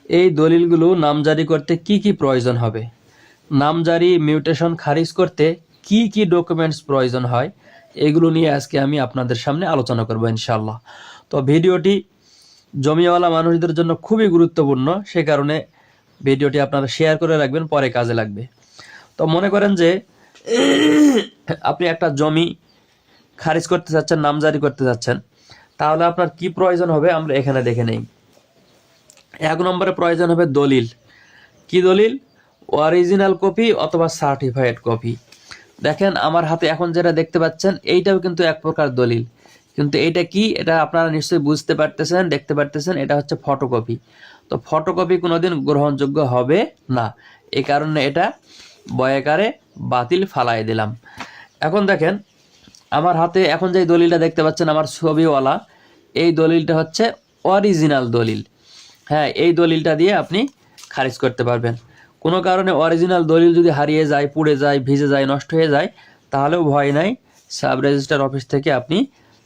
এই দলিলগুলো নামজারি করতে কি কি প্রয়োজন হবে, নামজারি মিউটেশন খারিজ করতে কি কি ডকুমেন্টস প্রয়োজন হয়, এগুলো নিয়ে আজকে আমি আপনাদের সামনে আলোচনা করব ইনশাআল্লাহ। তো ভিডিওটি জমিওয়ালা মানুষদের জন্য খুবই গুরুত্বপূর্ণ, সে কারণে ভিডিওটি আপনারা শেয়ার করে রাখবেন, পরে কাজে লাগবে। তো মনে করেন যে আপনি একটা জমি খারিজ করতে চাচ্ছেন, নামজারি করতে চাচ্ছেন, তাহলে আপনার কি প্রয়োজন হবে আমরা এখানে দেখে নেই। 1 নম্বরে প্রয়োজন হবে দলিল। কি দলিল? অরিজিনাল কপি অথবা সার্টিফাইড কপি। দেখেন আমার হাতে এখন যেটা দেখতে পাচ্ছেন এইটাও কিন্তু এক প্রকার দলিল, কিন্তু এইটা কি, এটা আপনারা নিশ্চয়ই বুঝতে পারতেছেন, দেখতে পারতেছেন, এটা হচ্ছে ফটোকপি। তো ফটোকপি কোনোদিন গ্রহণযোগ্য হবে না, এই কারণে এটা বয়াকারে বাতিল ফালাই দিলাম। এখন দেখেন আমার হাতে এখন যে দলিলটা দেখতে পাচ্ছেন আমার ছবিওয়ালা, এই দলিলটা হচ্ছে অরিজিনাল দলিল। হ্যাঁ, এই দলিলটা দিয়ে আপনি খারিজ করতে পারবেন। কোনো কারণে অরিজিনাল দলিল যদি হারিয়ে যায়, পুড়ে যায়, ভিজে যায়, নষ্ট হয়ে যায়, তাহলেও ভয় নাই, সাব রেজিস্ট্রার অফিস থেকে আপনি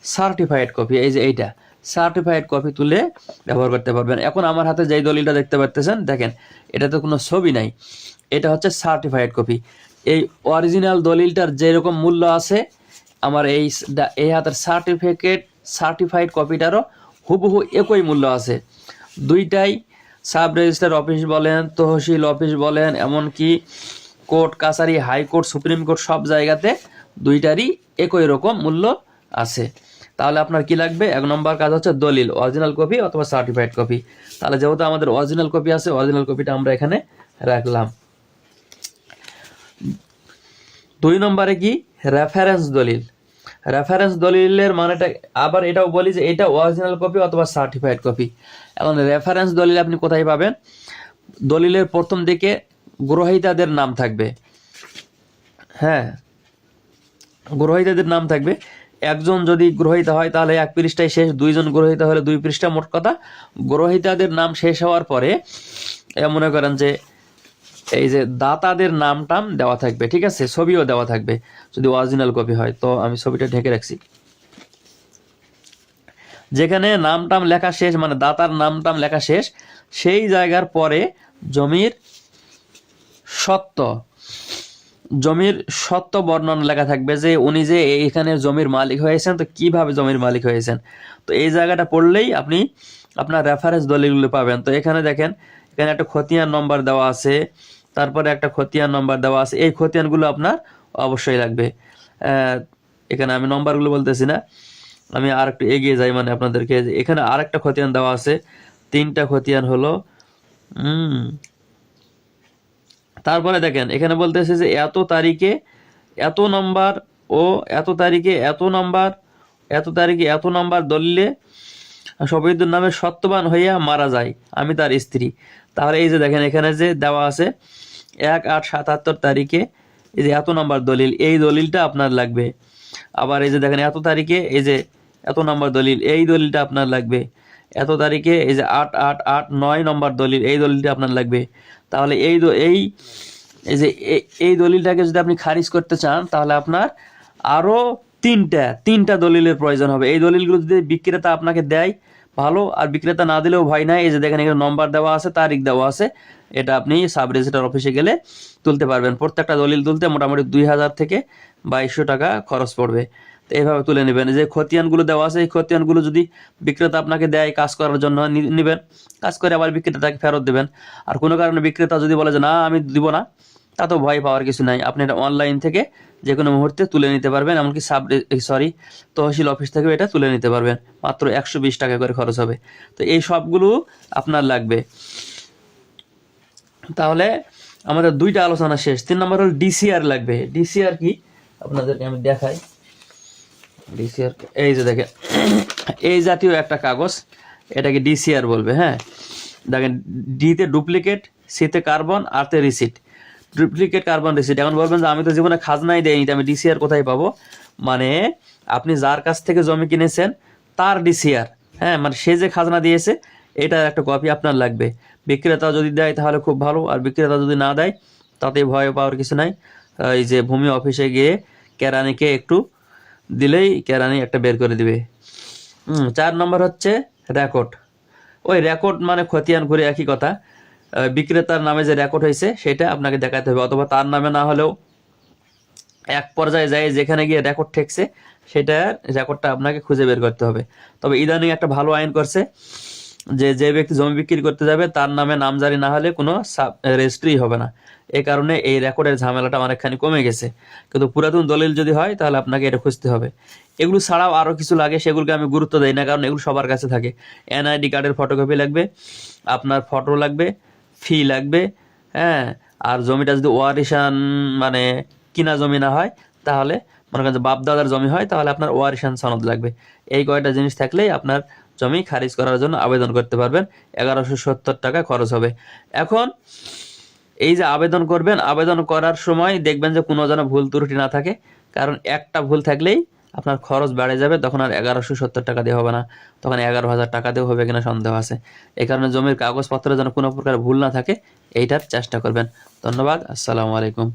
সার্টিফাইড কপি, এই যে এইটা সার্টিফাইড কপি তুলে ব্যবহার করতে পারবেন। এখন আমার হাতে যেই দলিলটা দেখতে পাচ্ছেন, দেখেন এটা তো কোনো ছবি নাই, এটা হচ্ছে সার্টিফাইড কপি। এই অরিজিনাল দলিলটার যেরকম মূল্য আছে, আমার এই হাতের সার্টিফাইড কপিটারও হুবহু একই মূল্য আছে। দুইটাই সাব রেজিস্ট্রার অফিস বলেন, তহসিল অফিস বলেন, এমনকি কোর্ট কাছারি, হাইকোর্ট, সুপ্রিম কোর্ট, সব জায়গাতে দুইটারই একই রকম মূল্য আছে। তাহলে আপনার কি লাগবে? 1 নম্বর কাজ হচ্ছে দলিল, অরিজিনাল কপি অথবা সার্টিফাইড কপি। তাহলে যেহেতু আমাদের অরিজিনাল কপি আছে, অরিজিনাল কপিটা আমরা এখানে রাখলাম। 2 নম্বরে কি? রেফারেন্স দলিল। রেফারেন্স দলিলের মানেটা আবার এটাও বলি যে এটা অরিজিনাল কপি অথবা সার্টিফাইড কপি। এখন রেফারেন্স দলিল আপনি কোথায় পাবেন? দলিলের প্রথম দিকে গ্রহীতাদের নাম থাকবে। হ্যাঁ, গ্রহীতাদের নাম থাকবে। একজন যদি গ্রহীতা হয় তাহলে 1 পৃষ্ঠায় শেষ, 2 জন গ্রহীতা হলে 2 পৃষ্ঠা। মোট কথা গ্রহীতাদের নাম শেষ হওয়ার পরে মনে করেন যে এই যে দাতাদের নাম টাম দেওয়া থাকবে, ঠিক আছে, ছবিও দেওয়া থাকবে যদি অরিজিনাল কপি হয়। তো আমি ছবিটা ঢেকে রাখছি। যেখানে নাম টাম লেখা শেষ, মানে দাতার নাম টাম লেখা শেষ, সেই জায়গার পরে জমির সত্ত্ব বর্ণনা লেখা থাকবে যে উনি যে এইখানে জমির মালিক হয়েছেন, তো কিভাবে জমির মালিক হয়েছেন। তো এই জায়গাটা পড়লেই আপনি আপনার রেফারেন্স দলিলগুলো পাবেন। তো এখানে দেখেন, এখানে একটা খতিয়ান নম্বর দেওয়া আছে, তারপরে একটা খতিয়ান নম্বর দেওয়া আছে। এই খতিয়ানগুলো আপনার অবশ্যই লাগবে। এখানে আমি নম্বরগুলো বলতেছি না, আমি আর একটু এগিয়ে যাই, মানে আপনাদেরকে এখানে আর একটা খতিয়ান দেওয়া আছে, 3টা খতিয়ান হলো। তারপরে দেখেন এখানে বলতেছে যে এত তারিখে এত নম্বর ও এত তারিখে এত নম্বর, এত তারিখে এত নম্বর দলিলে শফিউদ্দিন নামে সত্যবান হইয়া মারা যায়, আমি তার স্ত্রী। তাহলে এই যে দেখেন এখানে যে দেওয়া আছে 1/8/77 তারিখে এই যে এত নম্বর দলিল, এই দলিলটা আপনার লাগবে। আবার এই যে দেখেন এত তারিখে এই যে এত নম্বর দলিল, এই দলিলটা আপনার লাগবে। এত তারিখে এই যে 8/8/8/9 নম্বর দলিল, এই দলিলটা আপনার লাগবে। তাহলে এই দলিলটাকে যদি আপনি খারিজ করতে চান, তাহলে আপনার আরো তিনটা দলিলের প্রয়োজন হবে। এই দলিলগুলো যদি বিক্রেতা আপনাকে দেয় ভালো, আর বিক্রেতা না দিলেও ভয় নাই। এই যে দেখেন এখানে নম্বর দেওয়া আছে, তারিখ দেওয়া আছে, এটা আপনি সাব রেজিস্ট্রার অফিসে গেলে তুলতে পারবেন। প্রত্যেকটা দলিল তুলতে মোটামুটি 2000 থেকে 2200 টাকা খরচ পড়বে। তো এইভাবে তুলে নেবেন। যে খতিয়ানগুলো দেওয়া আছে, এই খতিয়ানগুলো যদি বিক্রেতা আপনাকে দেয় কাজ করার জন্য, নেবেন, কাজ করে আবার বিক্রেতাকে ফেরত দেবেন। আর কোনো কারণে বিক্রেতা যদি বলে যে না আমি দিব না, তা তো ভয় পাওয়ার কিছু নাই, আপনি এটা অনলাইন থেকে যে কোনো মুহূর্তে তুলে নিতে পারবেন। এমনকি তহসিল অফিস থেকেও এটা তুলে নিতে পারবেন, মাত্র 120 টাকা করে খরচ হবে। তো এই সবগুলো আপনার লাগবে। তাহলে আমাদের 2টা আলোচনা শেষ। 3 নম্বর হল ডিসিআর লাগবে। ডিসিআর কি আপনাদেরকে আমি দেখাই। ডিসিআর এই যে দেখেন এই জাতীয় একটা কাগজ, এটাকে ডিসিআর বলবে। হ্যাঁ, দেখেন ডিতে ডুপ্লিকেট, সিতে কার্বন, আরতে রিসিট। Duplicate carbon receipt. এখন বলবেন যে আমি তো জীবনে খাজনাই দেয়নি, আমি ডিসিআর কোথায় পাবো? মানে আপনি যার কাছ থেকে জমি কিনেছেন তার ডিসিআর, হ্যাঁ, মানে সে যে খাজনা দিয়েছে এটার একটা কপি আপনার লাগবে। বিক্রেতা যদি দেয় তাহলে খুব ভালো, আর বিক্রেতা যদি না দেয় তাতে ভয় পাওয়ার কিছু নাই। এই যে ভূমি অফিসে গিয়ে কেরানিকে একটু দিলেই কেরানি একটা বের করে দিবে। 4 নম্বর হচ্ছে রেকর্ড। ওই রেকর্ড মানে খতিয়ান করে একই কথা, বিক্রেতার নামে যে রেকর্ড হয়েছে সেটা আপনাকে দেখাতে হবে, অথবা তার নামে না হলেও এক পর্যায়ে যায় যেখানে গিয়ে রেকর্ড ঠেকছে সেটা রেকর্ডটা আপনাকে খুঁজে বের করতে হবে। তবে ইদানিং একটা ভালো আইন করছে যে যে ব্যক্তি জমি বিক্রি করতে যাবে তার নামে নামজারি না হলে কোনো রেজিস্ট্রি হবে না। এই কারণে এই রেকর্ডের ঝামেলাটা অনেকখানি কমে গেছে। কিন্তু পুরাতন দলিল যদি হয় তাহলে আপনাকে এটা খুঁজতে হবে। এগুলো ছাড়াও আরও কিছু লাগে, সেগুলোকে আমি গুরুত্ব দেই না, কারণ এগুলো সবার কাছে থাকে। এনআইডি কার্ডের ফটোকপি লাগবে, আপনার ফটো লাগবে, ফি লাগবে, হ্যাঁ। আর জমিটা যদি ওয়ারিশান মানে কিনা জমি না হয়, তাহলে মনে করেন যে বাপ দাদার জমি হয়, তাহলে আপনার ওয়ারিশান সনদ লাগবে। এই কয়টা জিনিস থাকলেই আপনার জমি খারিজ করার জন্য আবেদন করতে পারবেন। 1170 টাকা খরচ হবে। এখন এই যে আবেদন করবেন, আবেদন করার সময় দেখবেন যে কোনো যেন ভুল ত্রুটি না থাকে, কারণ একটা ভুল থাকলেই আপনার খরচ বেড়ে যাবে, তখন আর 1170 টাকা দিয়ে হবে না, তখন 11,000 টাকা দিয়ে হবে কিনা সন্দেহ আছে। এই কারণে জমির কাগজপত্রে যেন কোনো প্রকার ভুল না থাকে, এইটার চেষ্টা করবেন। ধন্যবাদ। আসসালামু আলাইকুম।